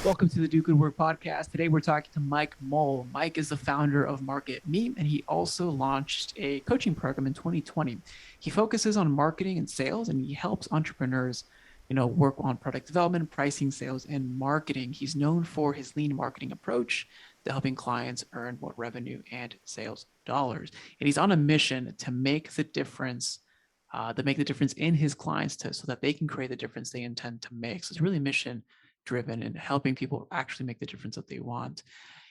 Welcome to the Do Good Work podcast. Today we're talking to Mike Moll. Mike is the founder of Market Me, and he also launched a coaching program in 2020. He focuses on marketing and sales, and he helps entrepreneurs, work on product development, pricing, sales, and marketing. He's known for his lean marketing approach to helping clients earn more revenue and sales dollars. And he's on a mission to make the difference. In his clients so that they can create the difference they intend to make. So it's really mission driven and helping people actually make the difference that they want.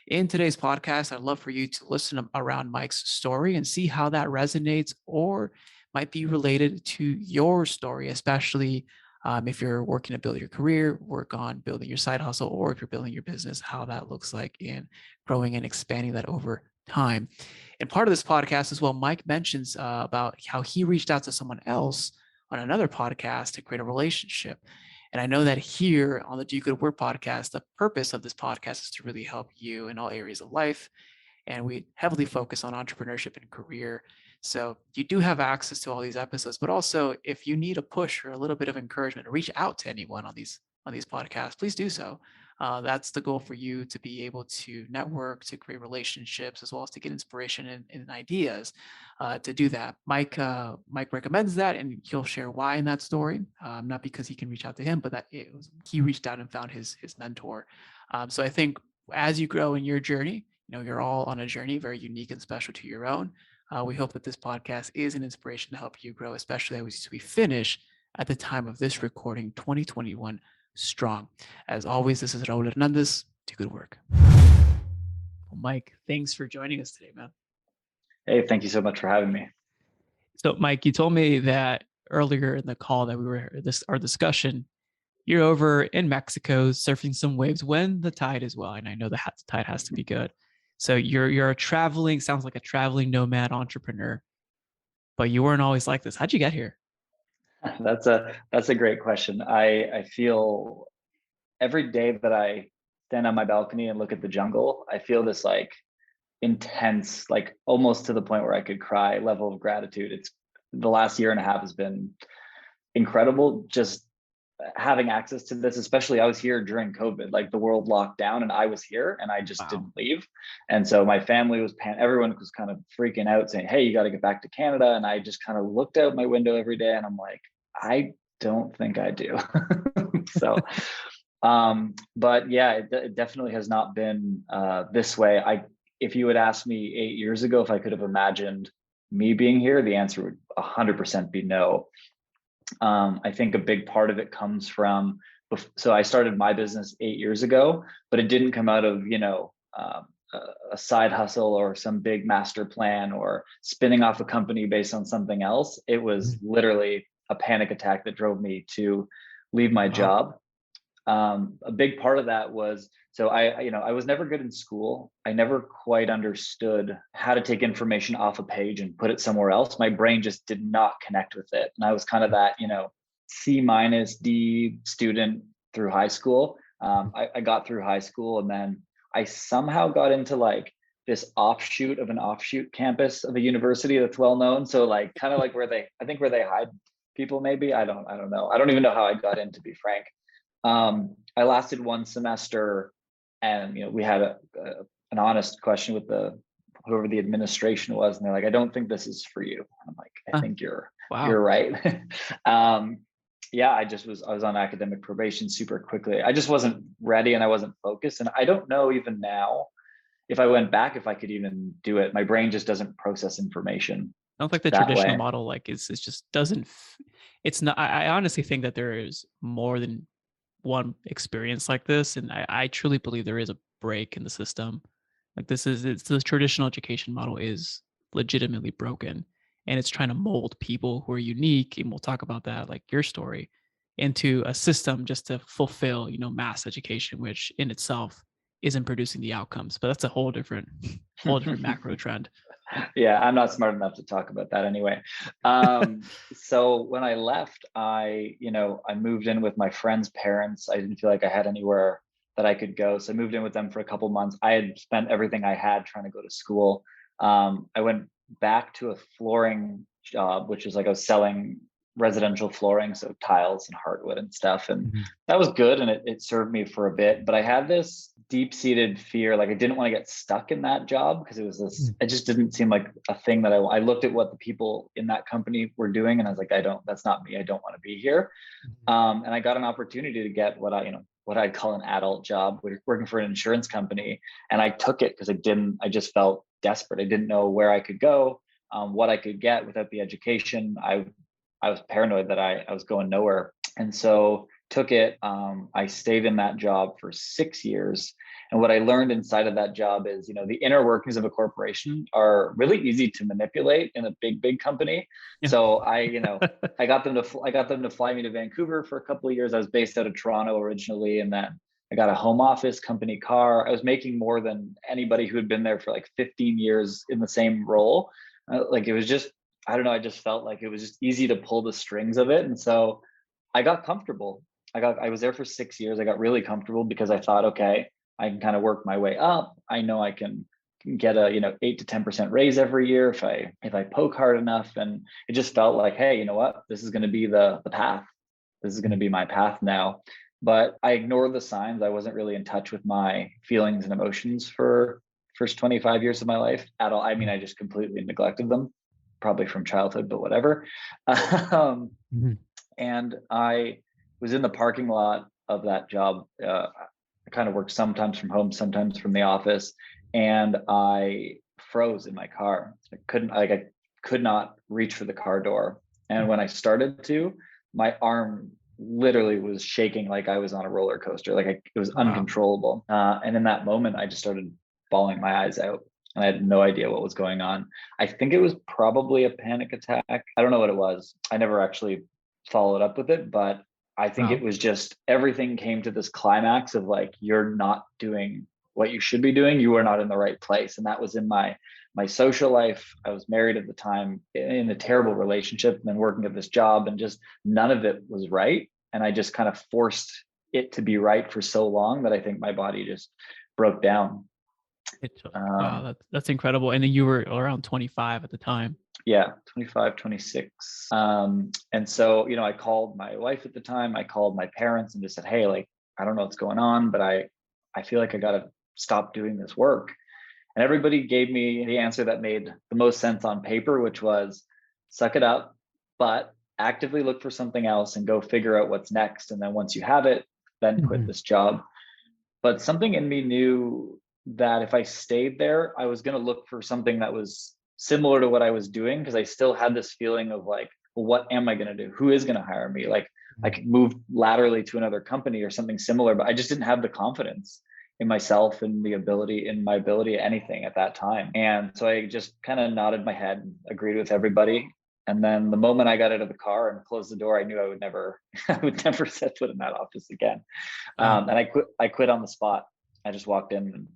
In today's podcast, I'd love for you to listen around Mike's story and see how that resonates or might be related to your story, especially if you're working to build your career, work on building your side hustle, or if you're building your business, how that looks like in growing and expanding that over time. And part of this podcast as well, Mike mentions about how he reached out to someone else on another podcast to create a relationship. And I know that here on the Do Good Work podcast, the purpose of this podcast is to really help you in all areas of life. And we heavily focus on entrepreneurship and career. So you do have access to all these episodes, but also if you need a push or a little bit of encouragement, to reach out to anyone on these podcasts, please do so. That's the goal for you, to be able to network, to create relationships, as well as to get inspiration and ideas to do that. Mike recommends that, and he'll share why in that story. Not because he can reach out to him, but he reached out and found his mentor. So I think as you grow in your journey, you're all on a journey very unique and special to your own. We hope that this podcast is an inspiration to help you grow, especially as we finish at the time of this recording, 2021 strong. As always, this is Raul Hernandez. Do good work. Well, Mike, thanks for joining us today, man. Hey, thank you so much for having me. So, Mike, you told me that earlier in the call that our discussion, you're over in Mexico surfing some waves when the tide is well, and I know the tide has to be good. So you're sounds like a traveling nomad entrepreneur, but you weren't always like this. How'd you get here? That's a great question. I feel every day that I stand on my balcony and look at the jungle, I feel this like intense, like almost to the point where I could cry level of gratitude. It's the last year and a half has been incredible. Just having access to this, especially I was here during COVID, like the world locked down and I was here and I just didn't leave. And so my family was, everyone was kind of freaking out saying, hey, you got to get back to Canada. And I just kind of looked out my window every day and I'm like, I don't think I do. So, but yeah, it definitely has not been this way. If you had asked me 8 years ago if I could have imagined me being here, the answer would 100% be no. I think a big part of it comes from, so I started my business 8 years ago, but it didn't come out of, a side hustle or some big master plan or spinning off a company based on something else. It was literally a panic attack that drove me to leave my job. A big part of that was, so I was never good in school. I never quite understood how to take information off a page and put it somewhere else. My brain just did not connect with it. And I was kind of that, C-D student through high school. I got through high school and then I somehow got into like this offshoot of an offshoot campus of a university that's well known. So like kind of like where they hide people maybe. I don't know. I don't even know how I got in, to be frank. I lasted one semester and, we had an honest question with whoever the administration was. And they're like, I don't think this is for you. I'm like, I think you're right. Yeah, I was on academic probation super quickly. I just wasn't ready and I wasn't focused. And I don't know even now if I went back, if I could even do it. My brain just doesn't process information. I don't think the traditional model, like, it just doesn't, it's not, I honestly think that there is more than one experience like this. And I truly believe there is a break in the system. Like the traditional education model is legitimately broken and it's trying to mold people who are unique. And we'll talk about that, like your story, into a system just to fulfill, mass education, which in itself isn't producing the outcomes, but that's a whole different macro trend. Yeah, I'm not smart enough to talk about that anyway. So when I left, I moved in with my friend's parents. I didn't feel like I had anywhere that I could go. So I moved in with them for a couple months. I had spent everything I had trying to go to school. I went back to a flooring job, which is like I was selling residential flooring, so tiles and hardwood and stuff. And Mhm. that was good, and it served me for a bit. But I had this deep-seated fear, like I didn't want to get stuck in that job because it was this. Mm. It just didn't seem like a thing that I looked at what the people in that company were doing, and I was like, I don't. That's not me. I don't want to be here. Mhm. And I got an opportunity to get what I'd call an adult job, working for an insurance company, and I took it because I just felt desperate. I didn't know where I could go, what I could get without the education. I was paranoid that I was going nowhere, and so took it. I stayed in that job for 6 years, and what I learned inside of that job is, the inner workings of a corporation are really easy to manipulate in a big company. Yeah. So I got them to fly me to Vancouver for a couple of years. I was based out of Toronto originally, and then I got a home office, company car. I was making more than anybody who had been there for like 15 years in the same role. Like it was just, I don't know. I just felt like it was just easy to pull the strings of it, and so I got comfortable. I was there for 6 years. I got really comfortable because I thought, okay, I can kind of work my way up. I know I can get a 8 to 10% raise every year if I poke hard enough. And it just felt like, hey, you know what? This is going to be the path. This is going to be my path now. But I ignored the signs. I wasn't really in touch with my feelings and emotions for first 25 years of my life at all. I mean, I just completely neglected them, probably from childhood, but whatever. um, Mhm. and I was in the parking lot of that job. I kind of worked sometimes from home, sometimes from the office, and I froze in my car. I could not reach for the car door. And when I started to, my arm literally was shaking like I was on a roller coaster. It was Wow. uncontrollable. And in that moment, I just started bawling my eyes out, and I had no idea what was going on. I think it was probably a panic attack. I don't know what it was. I never actually followed up with it, but I think it Wow. was just everything came to this climax of like, you're not doing what you should be doing. You are not in the right place. And that was in my social life. I was married at the time, in a terrible relationship, and then working at this job, and just none of it was right. And I just kind of forced it to be right for so long that I think my body just broke down. Wow, Um, that's incredible. And then you were around 25 at the time. yeah, 25, 26. And so, I called my wife at the time. I called my parents and just said, hey, like, I don't know what's going on, but I feel like I got to stop doing this work. And everybody gave me the answer that made the most sense on paper, which was suck it up, but actively look for something else and go figure out what's next. And then once you have it, then quit Mhm. this job. But something in me knew that if I stayed there, I was going to look for something that was similar to what I was doing, because I still had this feeling of like, well, what am I going to do? Who is going to hire me? Like, I Mhm. could move laterally to another company or something similar, but I just didn't have the confidence in myself and my ability at anything at that time. And so I just kind of nodded my head and agreed with everybody. And then the moment I got out of the car and closed the door, I knew I would never, I would never set foot in that office again. Wow. And I quit on the spot. I just walked in and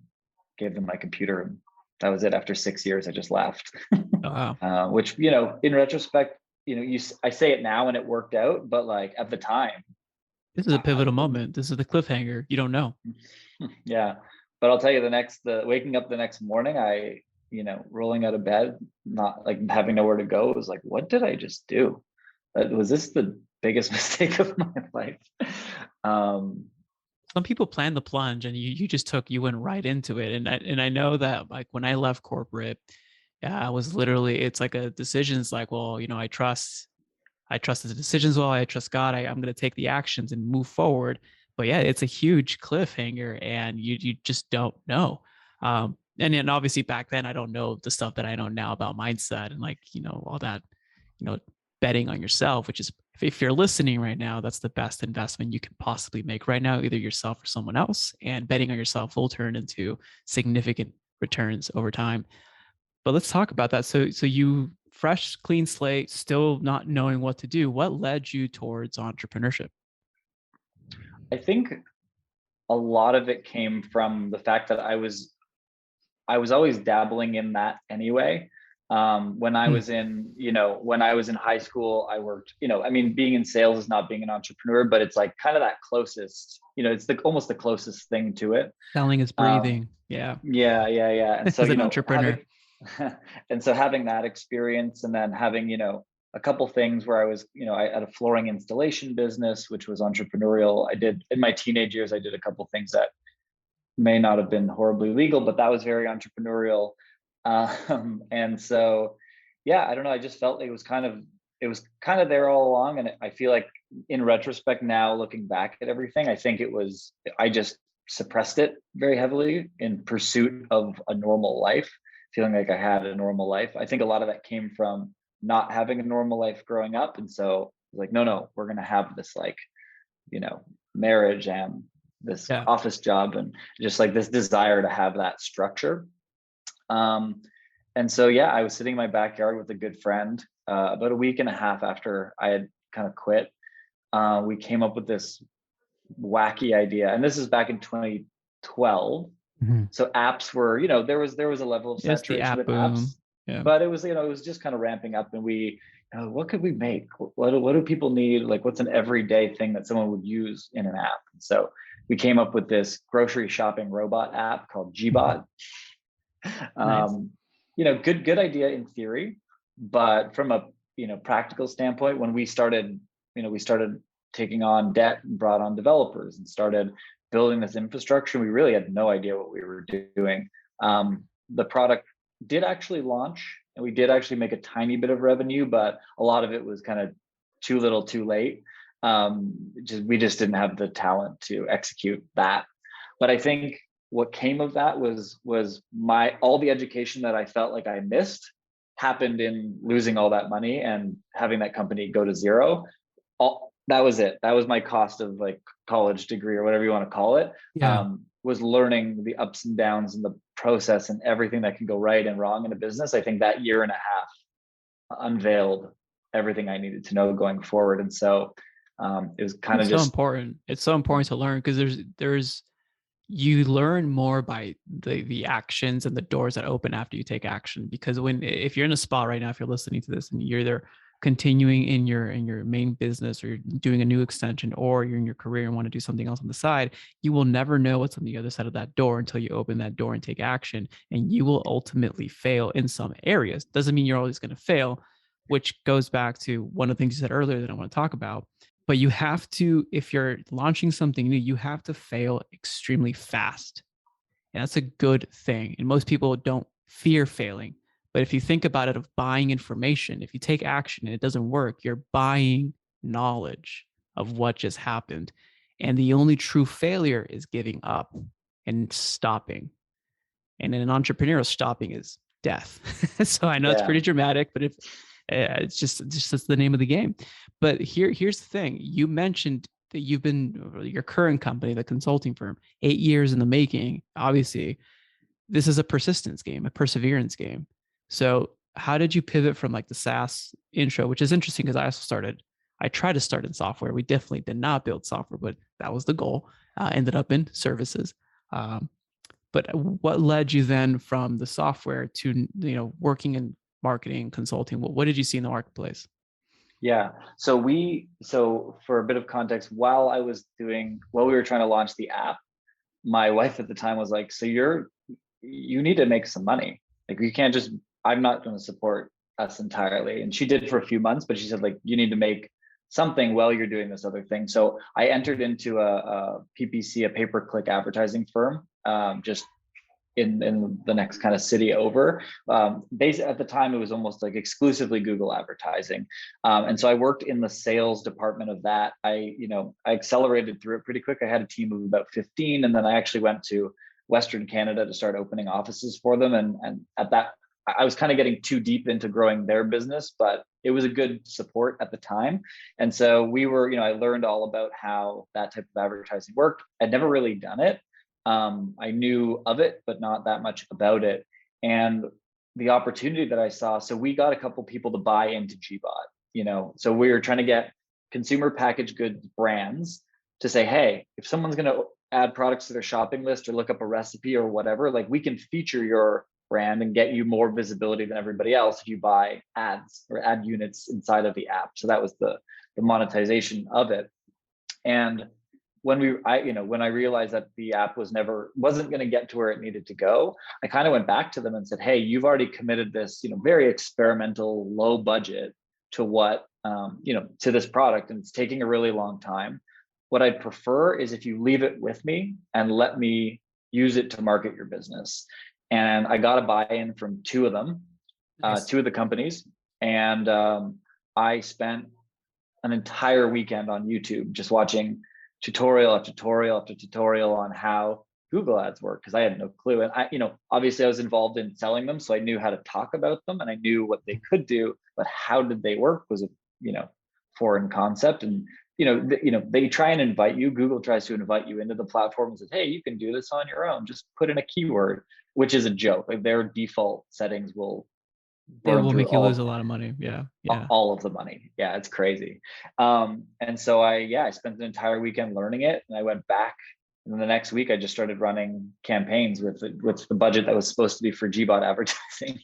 gave them my computer, and that was it. After 6 years, I just left. Wow. Which, in retrospect, I say it now and it worked out, but like at the time, This is a I pivotal didn't. moment. This is the cliffhanger. You don't know. Yeah. But I'll tell you, the waking up the next morning, rolling out of bed, not like having nowhere to go, was like, what did I just do? Was this the biggest mistake of my life? Um, Some people plan the plunge and you went right into it. And I know that like when I left corporate, yeah, I was literally it's like a decision. It's like, well, I trust the decisions well, I trust God, I'm gonna take the actions and move forward. But yeah, it's a huge cliffhanger and you just don't know. And then obviously back then I don't know the stuff that I know now about mindset and like, all that, you know, betting on yourself, which is if you're listening right now, that's the best investment you can possibly make right now, either yourself or someone else. And betting on yourself will turn into significant returns over time. But let's talk about that. So you fresh, clean slate, still not knowing what to do. What led you towards entrepreneurship? I think a lot of it came from the fact that I was always dabbling in that anyway. When I Hmm. was in high school, I worked, I mean, being in sales is not being an entrepreneur, but it's like kind of that closest, it's almost the closest thing to it. Selling is Um, breathing. Yeah. yeah, yeah, yeah. And so, As an entrepreneur. having, and so having that experience, and then having, a couple things where I was, I had a flooring installation business, which was entrepreneurial. I did in my teenage years, I did a couple things that may not have been horribly legal, but that was very entrepreneurial. And so, yeah, I don't know. I just felt it was kind of there all along. And I feel like in retrospect now, looking back at everything, I think I just suppressed it very heavily in pursuit of a normal life, feeling like I had a normal life. I think a lot of that came from not having a normal life growing up. And so I was like, no, we're going to have this marriage and this Yeah. office job and just like this desire to have that structure. And so, yeah, I was sitting in my backyard with a good friend about a week and a half after I had kind of quit. We came up with this wacky idea, and this is back in 2012. Mm-hmm. So apps were, there was a level of It's the saturation app with boom. apps, Yeah. but it was, it was just kind of ramping up, and we, what could we make? What do people need? Like, what's an everyday thing that someone would use in an app? And so we came up with this grocery shopping robot app called Gbot. Nice. Good idea in theory, but from a practical standpoint, when we started taking on debt and brought on developers and started building this infrastructure, we really had no idea what we were doing. The product did actually launch, and we did actually make a tiny bit of revenue, but a lot of it was kind of too little, too late. We just didn't have the talent to execute that. But I think what came of that was all the education that I felt like I missed happened in losing all that money and having that company go to zero. That was it. That was my cost of like college degree or whatever you want to call it. Yeah. Was learning the ups and downs and the process and everything that can go right and wrong in a business. I think that year and a half unveiled everything I needed to know going forward. And so it was kind of It's so just, important. It's so important to learn because there's you learn more by the actions and the doors that open after you take action. Because if you're in a spot right now, if you're listening to this and you're there continuing in your main business, or you're doing a new extension, or you're in your career and want to do something else on the side, you will never know what's on the other side of that door until you open that door and take action. And you will ultimately fail in some areas. Doesn't mean you're always going to fail, which goes back to one of the things you said earlier that I want to talk about. But you have to, if you're launching something new, you have to fail extremely fast. And that's a good thing. And most people don't fear failing. But if you think about it, of buying information, if you take action and it doesn't work, you're buying knowledge of what just happened. And the only true failure is giving up and stopping. And in an entrepreneur, stopping is death. So I know it's yeah. pretty dramatic, but if it's just the name of the game. But here's the thing: you mentioned that you've been your current company, the consulting firm, 8 years in the making. Obviously, this is a persistence game, a perseverance game. So how did you pivot from like the SaaS intro, which is interesting because I tried to start in software. We definitely did not build software, but that was the goal. Ended up in services. But what led you then from the software to working in marketing, consulting? What did you see in the marketplace? Yeah. So for a bit of context, while we were trying to launch the app, my wife at the time was like, so you need to make some money. Like, you can't just, I'm not going to support us entirely. And she did for a few months, but she said, like, you need to make something while you're doing this other thing. So I entered into a PPC, a pay-per-click advertising firm, just in the next kind of city over. Basically, at the time, it was almost like exclusively Google advertising. And so I worked in the sales department of that. I accelerated through it pretty quick. I had a team of about 15, and then I actually went to Western Canada to start opening offices for them. And at that, I was kind of getting too deep into growing their business, but it was a good support at the time. And so I learned all about how that type of advertising worked. I'd never really done it. I knew of it, but not that much about it. And the opportunity that I saw, so we got a couple people to buy into Gbot, so we were trying to get consumer packaged goods brands to say, hey, if someone's going to add products to their shopping list or look up a recipe or whatever, like, we can feature your brand and get you more visibility than everybody else if you buy ads or ad units inside of the app. So that was the monetization of it. And when I realized that the app wasn't going to get to where it needed to go, I kind of went back to them and said, hey, you've already committed this, very experimental, low budget to what, to this product, and it's taking a really long time. What I'd prefer is if you leave it with me and let me use it to market your business. And I got a buy-in from two of them, Nice. two of the companies. And I spent an entire weekend on YouTube just watching tutorial after tutorial after tutorial on how Google ads work, because I had no clue. And obviously I was involved in selling them, so I knew how to talk about them and I knew what they could do, but how did they work was a foreign concept. And they try and invite you. Google tries to invite you into the platform and says, hey, you can do this on your own. Just put in a keyword, which is a joke. Like, their default settings will It burn will through make you lose a lot of money. Yeah. Yeah. all of the money. Yeah, it's crazy. And so I spent an entire weekend learning it, and I went back. And then the next week, I just started running campaigns with the budget that was supposed to be for Gbot advertising.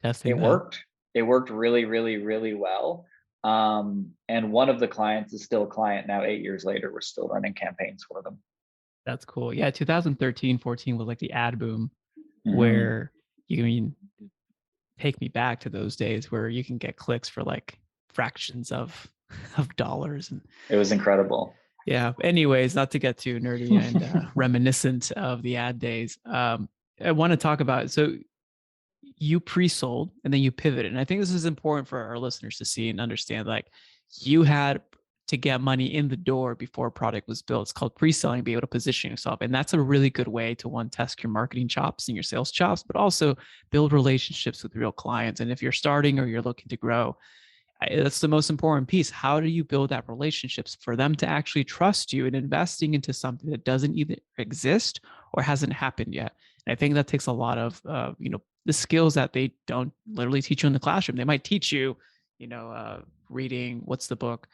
Testing It that. worked. It worked really, really, really well. And one of the clients is still a client now. 8 years later, we're still running campaigns for them. That's cool. Yeah, 2013, 14 was like the ad boom, Mhm. where take me back to those days where you can get clicks for like fractions of dollars. And It was incredible. yeah, anyways, not to get too nerdy and reminiscent of the ad days. I want to talk about, so you pre-sold and then you pivoted. And I think this is important for our listeners to see and understand. Like, you had to get money in the door before a product was built. It's called pre-selling, be able to position yourself. And that's a really good way to, one, test your marketing chops and your sales chops, but also build relationships with real clients. And if you're starting or you're looking to grow, that's the most important piece. How do you build that relationships for them to actually trust you and investing into something that doesn't either exist or hasn't happened yet? And I think that takes a lot of, the skills that they don't literally teach you in the classroom. They might teach you, reading, what's the book,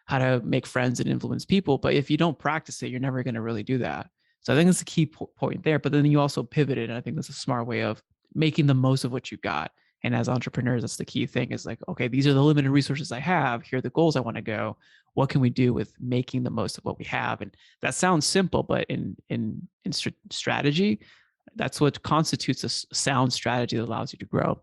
how to make friends and influence people. But if you don't practice it, you're never going to really do that. So I think that's a key point there. But then you also pivoted. And I think that's a smart way of making the most of what you got. And as entrepreneurs, that's the key thing, is like, okay, these are the limited resources I have. Here are the goals I want to go. What can we do with making the most of what we have? And that sounds simple, but in strategy, that's what constitutes a sound strategy that allows you to grow.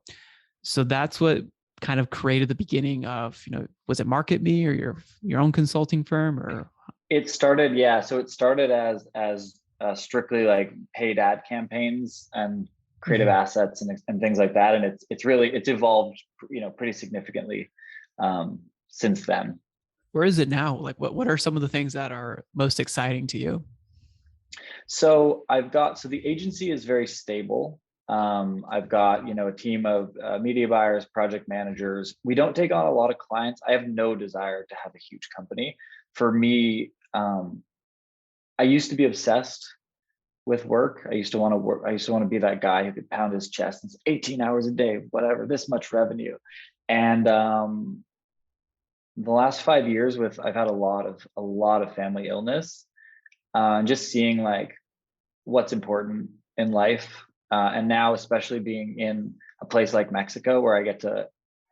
So that's what kind of created the beginning of, was it Market Me or your own consulting firm? Or It started, yeah. So it started as strictly like paid ad campaigns and creative assets and things like that. And it's evolved, pretty significantly since then. where is it now? Like, what are some of the things that are most exciting to you? So the agency is very stable. I've got, a team of media buyers, project managers. We don't take on a lot of clients. I have no desire to have a huge company. For me, I used to be obsessed with work. I used to want to work. I used to want to be that guy who could pound his chest and say 18 hours a day, whatever, this much revenue. And the last 5 years, I've had a lot of family illness, just seeing like what's important in life. And now, especially being in a place like Mexico, where I get to,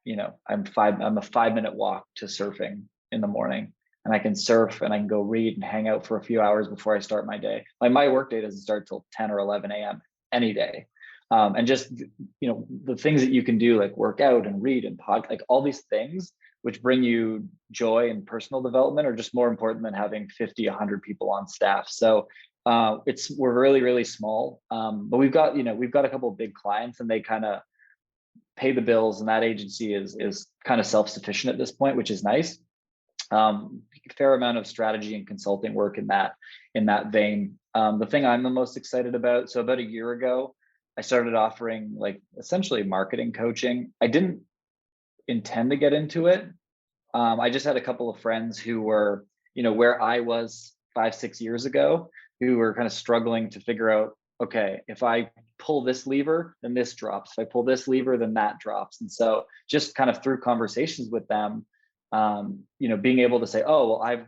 I'm a 5-minute walk to surfing in the morning, and I can surf and I can go read and hang out for a few hours before I start my day. Like, my work day doesn't start till 10 or 11 a.m. any day. And just, the things that you can do, like work out and read and like all these things which bring you joy and personal development, are just more important than having 50, 100 people on staff. So we're really, really small, but we've got a couple of big clients, and they kind of pay the bills, and that agency is kind of self-sufficient at this point, which is nice. Fair amount of strategy and consulting work in that vein. The thing I'm the most excited about, so about a year ago, I started offering like essentially marketing coaching. I didn't intend to get into it. I just had a couple of friends who were, where I was 5-6 years ago, who were kind of struggling to figure out, okay, if I pull this lever, then this drops. If I pull this lever, then that drops. And so just kind of through conversations with them, being able to say, oh, well,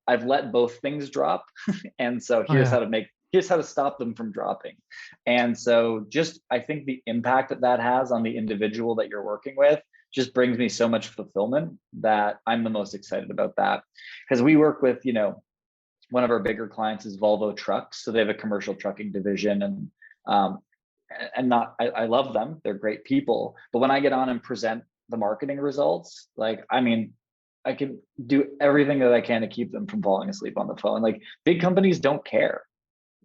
I've let both things drop. And so here's how to stop them from dropping. And so just, I think the impact that has on the individual that you're working with just brings me so much fulfillment, that I'm the most excited about that. Because we work with, one of our bigger clients is Volvo Trucks. So they have a commercial trucking division, and I love them. They're great people. But when I get on and present the marketing results, like, I mean, I can do everything that I can to keep them from falling asleep on the phone. Like big companies don't care,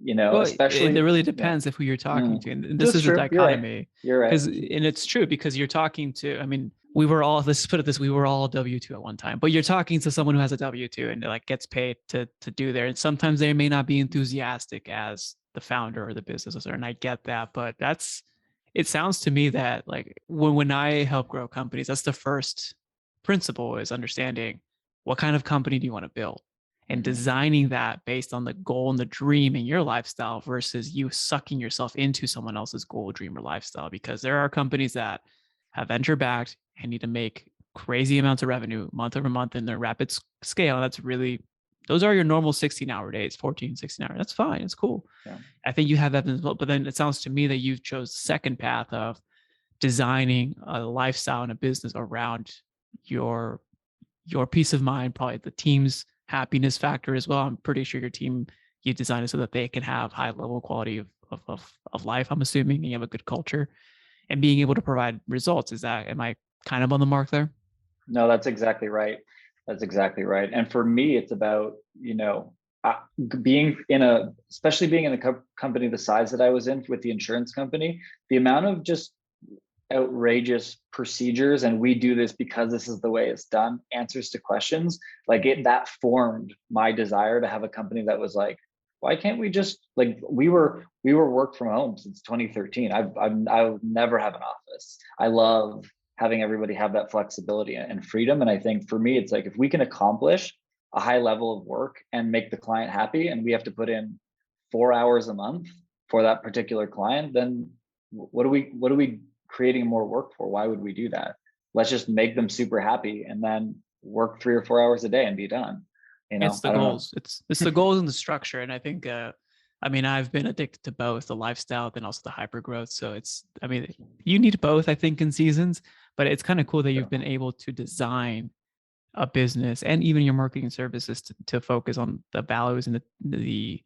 Well, it especially, really yeah. depends if who you're talking to. And this That's is a true. You're right. dichotomy You're right. because, and it's true because you're talking to, I mean, we were all, let's put it this, we were all W-2 at one time, but you're talking to someone who has a W-2 and like gets paid to do there. And sometimes they may not be enthusiastic as the founder or the business owner. And I get that, but it sounds to me that like when I help grow companies, that's the first principle is understanding what kind of company do you want to build and designing that based on the goal and the dream in your lifestyle versus you sucking yourself into someone else's goal, dream, or lifestyle. Because there are companies that have venture backed and need to make crazy amounts of revenue month over month in their rapid scale. And that's really, those are your normal 16-hour days, 14, 16 hours. That's fine. It's cool. Yeah. I think you have that as well. But then it sounds to me that you've chose the second path of designing a lifestyle and a business around your peace of mind, probably the team's happiness factor as well. I'm pretty sure your team, you designed it so that they can have high level quality of life. I'm assuming you have a good culture and being able to provide results. Am I kind of on the mark there? No, that's exactly right. That's exactly right. And for me, it's about, being especially being in a company the size that I was in with the insurance company, the amount of just outrageous procedures, and we do this because this is the way it's done, answers to questions, like that formed my desire to have a company that was like, why can't we just, like, we were work from home since 2013. I'll never have an office. I love having everybody have that flexibility and freedom. And I think for me, it's like, if we can accomplish a high level of work and make the client happy, and we have to put in 4 hours a month for that particular client, then what are we creating more work for? Why would we do that? Let's just make them super happy and then work 3 or 4 hours a day and be done. It's the goals. It's the goals and the structure. And I think, I mean, I've been addicted to both the lifestyle and also the hyper growth. So I mean, you need both, I think, in seasons, but it's kind of cool that you've been able to design a business and even your marketing services to focus on the values and the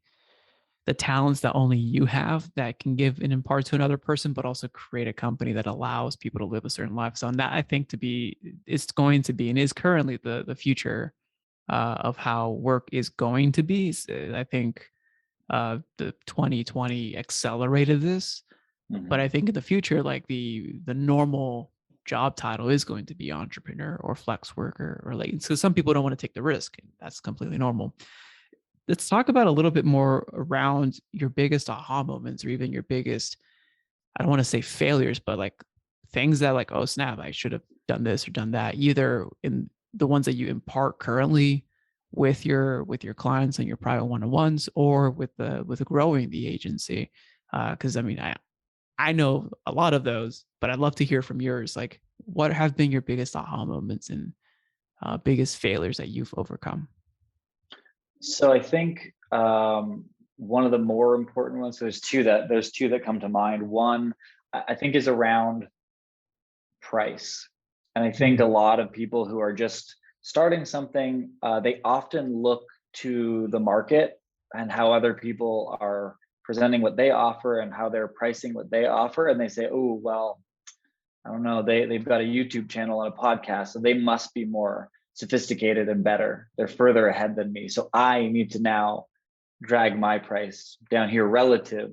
talents that only you have that can give and impart to another person, but also create a company that allows people to live a certain lifestyle. And that I think it's going to be and is currently the future of how work is going to be. So I think the 2020 accelerated this, but I think in the future, like the normal job title is going to be entrepreneur or flex worker or like, so some people don't want to take the risk. And that's completely normal. Let's talk about a little bit more around your biggest aha moments or even your biggest, I don't want to say failures, but like things that like, oh snap, I should have done this or done that, either in the ones that you impart currently with your clients and your private one-on-ones or with growing the agency. Cause I mean, I know a lot of those, but I'd love to hear from yours. Like what have been your biggest aha moments and biggest failures that you've overcome? So I think one of the more important ones, there's two that come to mind. One, I think, is around price. And I think a lot of people who are just starting something, they often look to the market and how other people are presenting what they offer and how they're pricing what they offer. And they say, oh, well, I don't know, they've got a YouTube channel and a podcast, so they must be more sophisticated and better. They're further ahead than me. So I need to now drag my price down here relative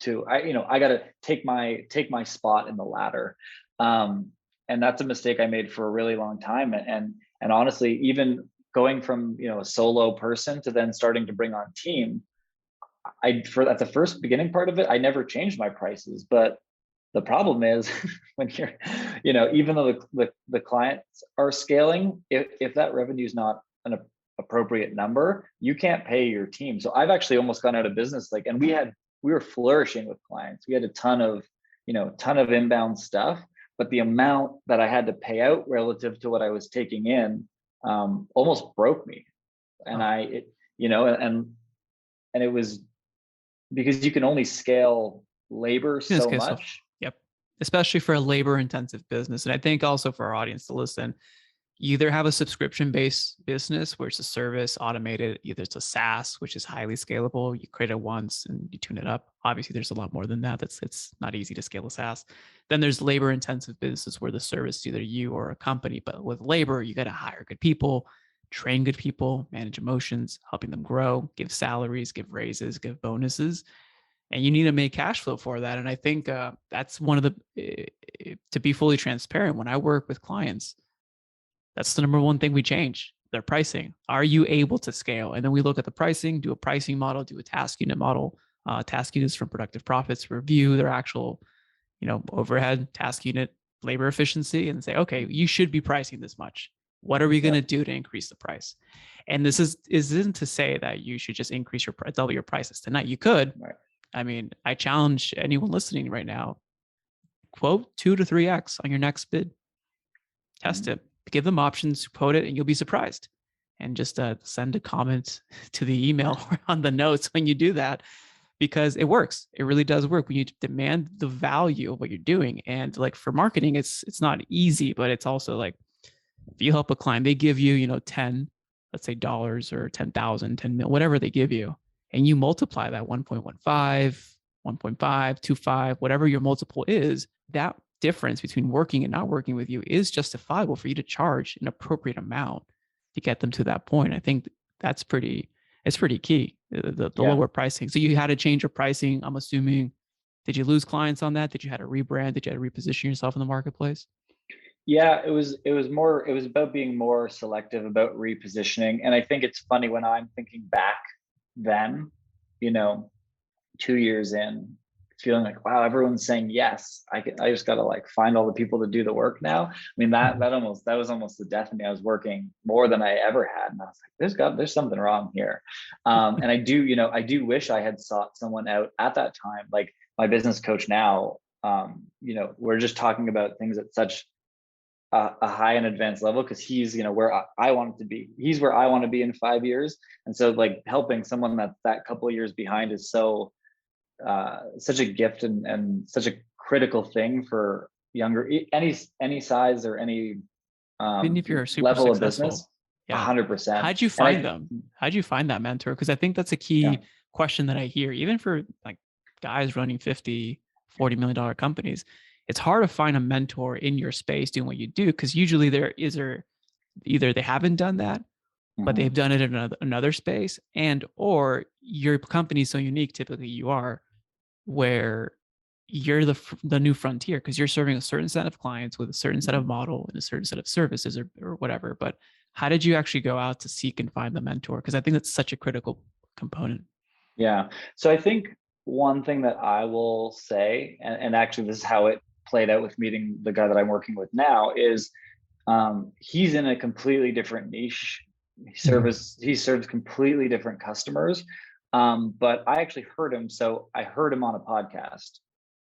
to, I got to take my spot in the ladder. And that's a mistake I made for a really long time. And honestly, even going from, a solo person to then starting to bring on team, at the first beginning part of it, I never changed my prices. But the problem is when you're, even though the clients are scaling, if that revenue is not an appropriate number, you can't pay your team. So I've actually almost gone out of business. And we were flourishing with clients. We had a ton of inbound stuff, but the amount that I had to pay out relative to what I was taking in almost broke me. And and it was because you can only scale labor so much. Yep. Especially for a labor intensive business. And I think also for our audience to listen, You either have a subscription-based business where it's a service automated, either it's a SaaS, which is highly scalable. You create it once and you tune it up. Obviously, there's a lot more than that. It's not easy to scale a SaaS. Then there's labor-intensive businesses where the service is either you or a company. But with labor, you got to hire good people, train good people, manage emotions, helping them grow, give salaries, give raises, give bonuses, and you need to make cash flow for that. And I think that's one of to be fully transparent, when I work with clients, that's the number one thing we change: their pricing. Are you able to scale? And then we look at the pricing, do a pricing model, do a task unit model. Task units from productive profits, review their actual, overhead, task unit, labor efficiency, and say, okay, you should be pricing this much. What are we going to do to increase the price? And this isn't to say that you should just double your prices tonight. You could. Right. I mean, I challenge anyone listening right now, quote 2 to 3x on your next bid. Test it. Give them options, quote it, and you'll be surprised. And just send a comment to the email or on the notes when you do that, because it works. It really does work when you demand the value of what you're doing. And like for marketing, it's not easy, but it's also like, if you help a client, they give you, 10, let's say dollars or 10,000, 10 mil, whatever they give you, and you multiply that 1.15, 1.5, 25, whatever your multiple is, that difference between working and not working with you is justifiable for you to charge an appropriate amount to get them to that point. I think it's pretty key, the lower pricing. So you had to change your pricing, I'm assuming. Did you lose clients on that? Did you have to rebrand? Did you have to reposition yourself in the marketplace? Yeah, it was about being more selective, about repositioning. And I think it's funny when I'm thinking back then, 2 years in, feeling like, wow, everyone's saying yes. I just got to like find all the people to do the work now. I mean, that was almost the death of me. I was working more than I ever had, and I was like, there's something wrong here. And I do wish I had sought someone out at that time. Like my business coach now, we're just talking about things at such a high and advanced level, because he's where I want to be. He's where I want to be in 5 years, and so like helping someone that's that couple of years behind is such a gift and such a critical thing for younger, any size or any Even if you're super level successful. of business. Yeah. 100%. How'd you find them? How'd you find that mentor? Because I think that's a key question that I hear, even for like guys running 50, $40 million companies. It's hard to find a mentor in your space doing what you do, because usually either they haven't done that, but they've done it in another space, and or your company is so unique, typically you are, where you're the new frontier because you're serving a certain set of clients with a certain set of model and a certain set of services or whatever. But how did you actually go out to seek and find the mentor? Because I think that's such a critical component. Yeah. So I think one thing that I will say, and actually this is how it played out with meeting the guy that I'm working with now, is he's in a completely different niche. He serves completely different customers. But I actually heard him. So I heard him on a podcast,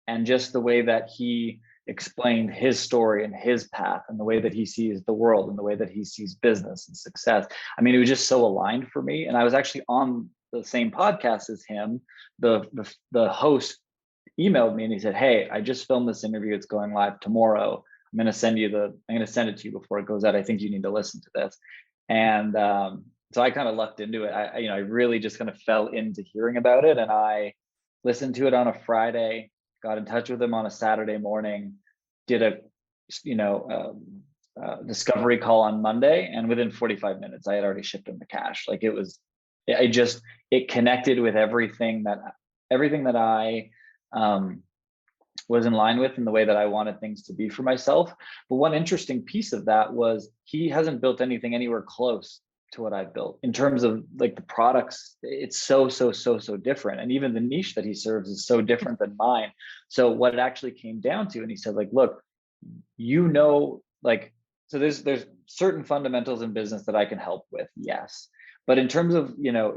and just the way that he explained his story and his path and the way that he sees the world and the way that he sees business and success. I mean, it was just so aligned for me. And I was actually on the same podcast as him. The host emailed me and he said, "Hey, I just filmed this interview. It's going live tomorrow. I'm going to send it to you before it goes out. I think you need to listen to this." And so I kind of lucked into it. I really just kind of fell into hearing about it, and I listened to it on a Friday, got in touch with him on a Saturday morning, did a discovery call on Monday, and within 45 minutes I had already shipped him the cash. Like it connected with everything that I was in line with and the way that I wanted things to be for myself. But one interesting piece of that was he hasn't built anything anywhere close to what I've built in terms of like the products. It's so different, and even the niche that he serves is so different than mine. So what it actually came down to, and he said, like, look, like, so there's certain fundamentals in business that I can help with, yes, but in terms of how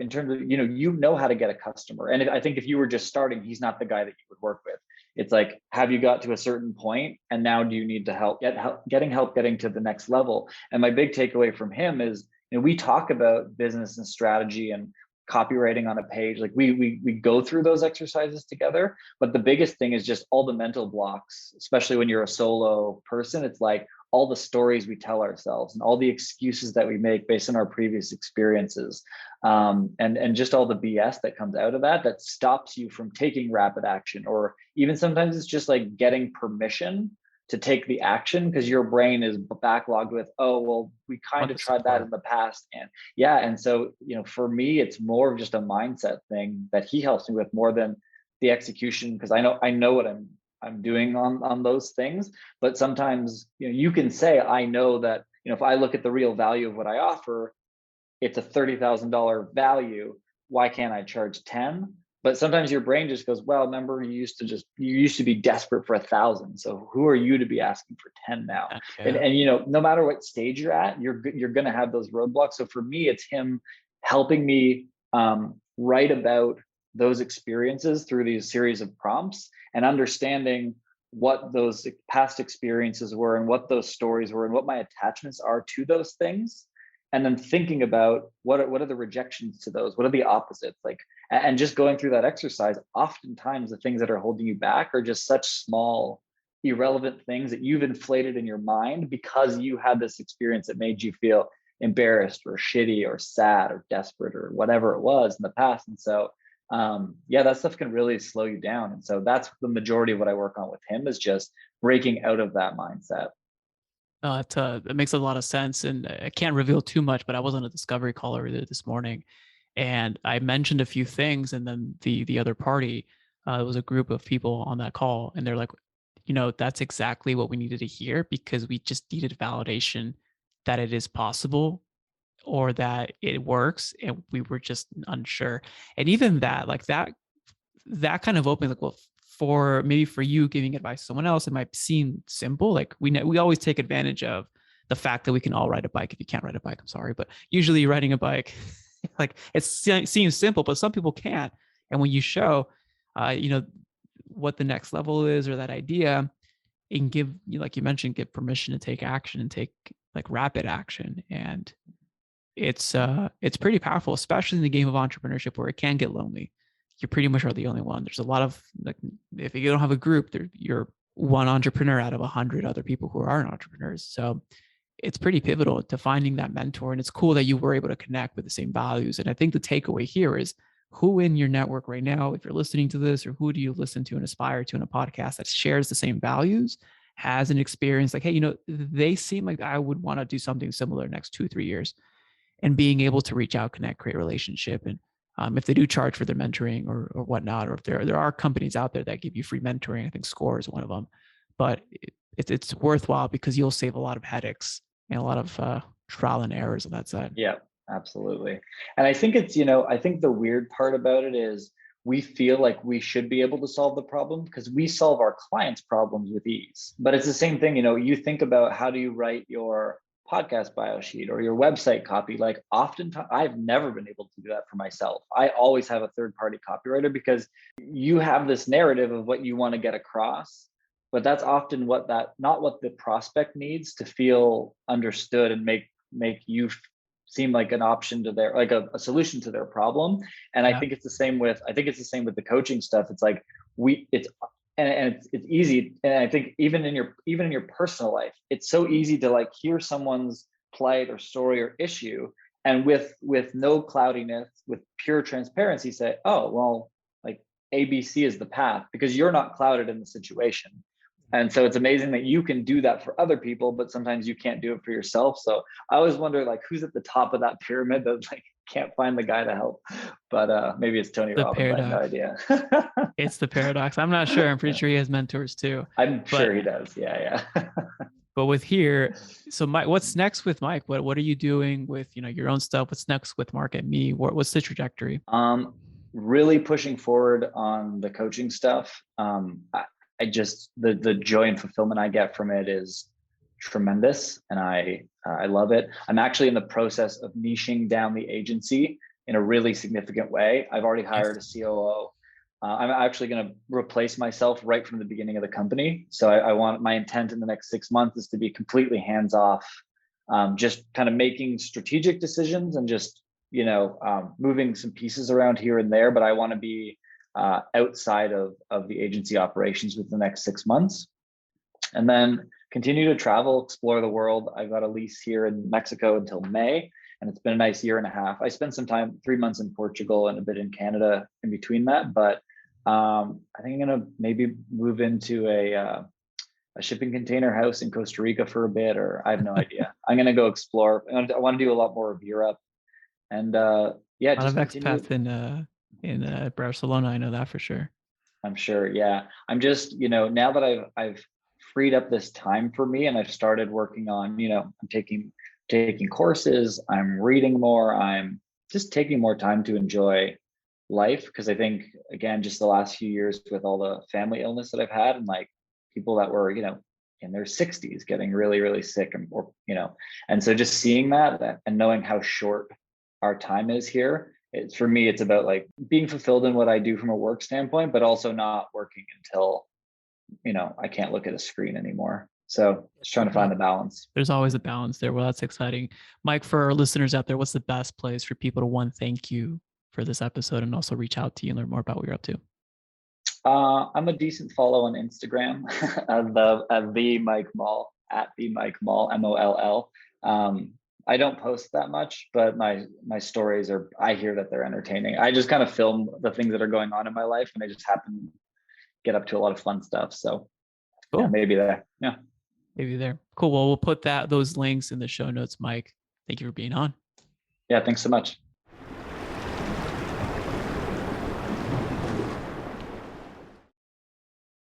to get a customer. And I think if you were just starting, he's not the guy that you would work with. It's like, have you got to a certain point, and now do you need to getting to the next level? And my big takeaway from him is, we talk about business and strategy, and copywriting on a page. Like we go through those exercises together. But the biggest thing is just all the mental blocks, especially when you're a solo person. It's like all the stories we tell ourselves and all the excuses that we make based on our previous experiences, and just all the BS that comes out of that stops you from taking rapid action, or even sometimes it's just like getting permission to take the action because your brain is backlogged with, oh, well, we kind of tried that in the past. And yeah. And so, for me, it's more of just a mindset thing that he helps me with more than the execution. Because I know what I'm doing on those things. But sometimes, you can say, I know that, if I look at the real value of what I offer, it's a $30,000 value. Why can't I charge 10? But sometimes your brain just goes, well, remember you used to be desperate for 1,000. So who are you to be asking for 10 now? Yeah. And no matter what stage you're at, you're going to have those roadblocks. So for me, it's him helping me write about those experiences through these series of prompts and understanding what those past experiences were and what those stories were and what my attachments are to those things. And then thinking about what are the rejections to those? What are the opposites? Like, and just going through that exercise, oftentimes the things that are holding you back are just such small, irrelevant things that you've inflated in your mind because you had this experience that made you feel embarrassed or shitty or sad or desperate or whatever it was in the past. And so, that stuff can really slow you down. And so that's the majority of what I work on with him, is just breaking out of that mindset. That makes a lot of sense. And I can't reveal too much, but I was on a discovery call earlier this morning and I mentioned a few things. And then the other party, it was a group of people on that call. And they're like, that's exactly what we needed to hear because we just needed validation that it is possible or that it works. And we were just unsure. And even that, like that kind of opened, like, well, for maybe for you giving advice to someone else, it might seem simple. Like we always take advantage of the fact that we can all ride a bike. If you can't ride a bike, I'm sorry, but usually riding a bike, like it seems simple, but some people can't. And when you show, what the next level is or that idea, and give, like you mentioned, give permission to take action and take like rapid action, and it's pretty powerful, especially in the game of entrepreneurship where it can get lonely. You pretty much are the only one. There's a lot of, like, if you don't have a group, you're one entrepreneur out of 100 other people who aren't entrepreneurs. So it's pretty pivotal to finding that mentor. And it's cool that you were able to connect with the same values. And I think the takeaway here is, who in your network right now, if you're listening to this, or who do you listen to and aspire to in a podcast that shares the same values, has an experience like, hey, they seem like I would want to do something similar next 2-3 years, and being able to reach out, connect, create a relationship. And if they do charge for their mentoring or whatnot, or if there are companies out there that give you free mentoring, I think Score is one of them, but it's worthwhile because you'll save a lot of headaches and a lot of trial and errors on that side. Yeah, absolutely. And I think I think the weird part about it is we feel like we should be able to solve the problem because we solve our clients' problems with ease. But it's the same thing, you think about how do you write your podcast bio sheet or your website copy. Like oftentimes I've never been able to do that for myself. I always have a third-party copywriter because you have this narrative of what you want to get across, but that's often not what the prospect needs to feel understood and make you seem like an option to their, like a solution to their problem. And yeah. I think it's the same with the coaching stuff. It's like it's easy. And I think even in your personal life, it's so easy to like hear someone's plight or story or issue, and with no cloudiness, with pure transparency, say, oh, well, like ABC is the path, because you're not clouded in the situation. And so it's amazing that you can do that for other people, but sometimes you can't do it for yourself. So I always wonder, like, who's at the top of that pyramid that like can't find the guy to help. But maybe it's Tony Robbins. I have no idea. It's the paradox. I'm not sure. I'm pretty sure he has mentors too. I'm sure he does. Yeah. But with here, so Mike, what's next with Mike? What are you doing with your own stuff? What's next with Mark and Me? What's the trajectory? Really pushing forward on the coaching stuff. I just the joy and fulfillment I get from it is tremendous, and I love it. I'm actually in the process of niching down the agency in a really significant way. I've already hired a COO. I'm actually going to replace myself right from the beginning of the company. So I want, my intent in the next 6 months is to be completely hands off, just kind of making strategic decisions and just moving some pieces around here and there, but I want to be outside of the agency operations within the next 6 months, and then continue to travel, explore the world. I've got a lease here in Mexico until May, and it's been a nice year and a half. I spent some time, 3 months in Portugal and a bit in Canada in between that, but I think I'm gonna maybe move into a shipping container house in Costa Rica for a bit, or I have no idea. I'm gonna go explore. I want to do a lot more of Europe, and yeah, A lot of just continue. expats in Barcelona. I know that for sure. I'm sure. Yeah. I'm just, now that I've freed up this time for me and I've started working on, I'm taking courses, I'm reading more, I'm just taking more time to enjoy life. Because I think, again, just the last few years with all the family illness that I've had, and like people that were, in their 60s getting really, really sick, and so just seeing that and knowing how short our time is here, for me, it's about like being fulfilled in what I do from a work standpoint, but also not working until, I can't look at a screen anymore. So just trying to find the balance. There's always a balance there. Well, that's exciting. Mike, for our listeners out there, what's the best place for people to, one, thank you for this episode and also reach out to you and learn more about what you're up to? I'm a decent follow on Instagram at the Mike Moll, at the Mike Moll, Moll. I don't post that much, but my stories I hear that they're entertaining. I just kind of film the things that are going on in my life, and I just happen to get up to a lot of fun stuff. So cool. Yeah, maybe there. Yeah. Maybe there. Cool. Well, we'll put those links in the show notes, Mike. Thank you for being on. Yeah, thanks so much.